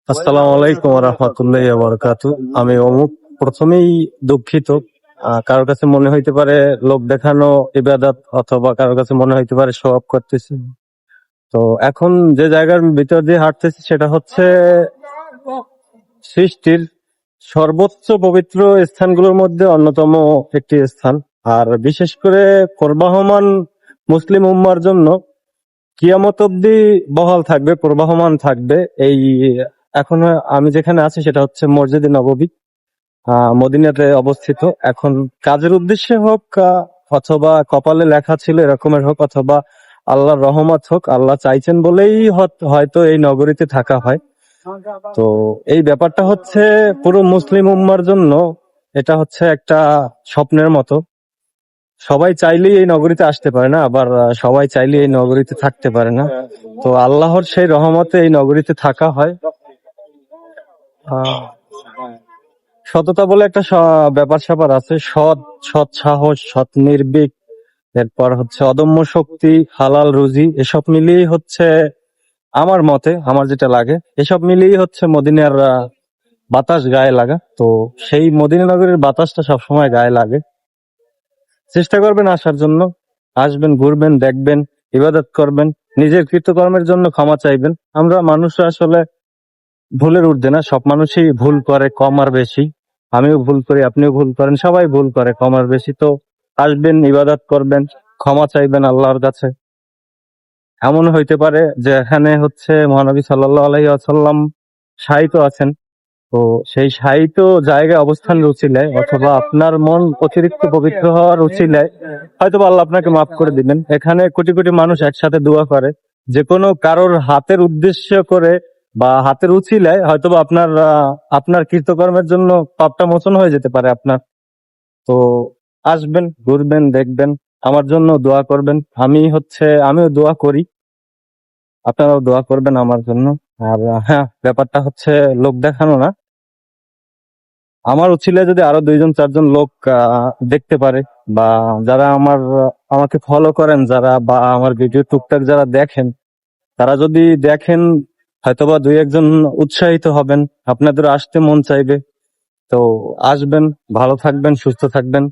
আসসালামু আলাইকুম রহমতুল্লাহ বারাকাতু। আমি অমুক প্রথমেই দুঃখিত। কারোর কাছে মনে হইতে পারে লোক দেখানো ইবাদত, অথবা কারোর কাছে মনে হইতে পারে শো অফ করতেছি। তো এখন যে জায়গার ভিতর দিয়ে হাঁটতেছি সেটা হচ্ছে সৃষ্টির সর্বোচ্চ পবিত্র স্থানগুলোর মধ্যে অন্যতম একটি স্থান। আর বিশেষ করে প্রবাহমান মুসলিম উম্মার জন্য কিয়ামত অব্দি বহাল থাকবে, প্রবাহমান থাকবে। এই এখন আমি যেখানে আছি সেটা হচ্ছে মসজিদে নববী, মদিনাতে অবস্থিত। এখন কাজের উদ্দেশ্যে হোক, অথবা কপালে লেখা ছিল এরকমের হোক, অথবা আল্লাহর রহমত হোক, আল্লাহ চাইছেন বলেই হয়তো এই নগরীতে থাকা হয়। তো এই ব্যাপারটা হচ্ছে পুরো মুসলিম উম্মার জন্য এটা হচ্ছে একটা স্বপ্নের মতো। সবাই চাইলেই এই নগরীতে আসতে পারে না, আবার সবাই চাইলেই এই নগরীতে থাকতে পারে না। তো আল্লাহর সেই রহমতে এই নগরীতে থাকা হয়। সততা বলে একটা ব্যাপার স্যাপার আছে, সৎ সাহস, সৎ নির্ভীক, এরপর হচ্ছে অদম্য শক্তি, হালাল রুজি, এসব মিলিয়ে হচ্ছে আমার মতে, আমার যেটা লাগে, এসব মিলিয়ে হচ্ছে মদিনার বাতাস গায়ে লাগা। তো সেই মদিনা নগরীর বাতাসটা সবসময় গায়ে লাগে। চেষ্টা করবেন আসার জন্য, আসবেন, ঘুরবেন, দেখবেন, ইবাদত করবেন, নিজের কৃতকর্মের জন্য ক্ষমা চাইবেন। আমরা মানুষরা আসলে ভুলের ঊর্ধ্বে না, সব মানুষই ভুল করে, কম আর বেশি। আমিও ভুল করি, আপনিও ভুল করেন, সবাই ভুল করে কম আর বেশি। তো আসবেন, ইবাদত করবেন, ক্ষমা চাইবেন আল্লাহর কাছে। এমন হইতে পারে যে এখানে হচ্ছে মহানবী সাল্লাল্লাহু আলাইহি ওয়াসাল্লাম শায়িত আছেন। তো সেই শায়িত জায়গায় অবস্থানের উছিলায়, অথবা আপনার মন অতিরিক্ত পবিত্র হওয়ার উছিলায় হয়তো আল্লাহ আপনাকে মাফ করে দিবেন। এখানে কোটি কোটি মানুষ একসাথে দোয়া করে, যে কোনো কারোর হাতের উদ্দেশ্য করে বা হাতের উছিলায় হয়তোবা আপনার কৃতকর্মের জন্য পাপটা মোচন হয়ে যেতে পারে আপনার। তো আসবেন, ঘুরবেন, দেখবেন, আমার জন্য দোয়া করবেন। আমিও দোয়া করি, আপনারাও দোয়া করবেন আমার জন্য। আর হ্যাঁ, ব্যাপারটা হচ্ছে লোক দেখানো না। আমার উছিলায় যদি আরো 2-4 জন লোক দেখতে পারে, বা যারা আমাকে ফলো করেন, যারা বা আমার ভিডিও টুকটাক যারা দেখেন, তারা যদি দেখেন হয়তোবা 2-1 জন উৎসাহিত হবেন, আপনাদের আসতে মন চাইবে। তো আসবেন, ভালো থাকবেন, সুস্থ থাকবেন।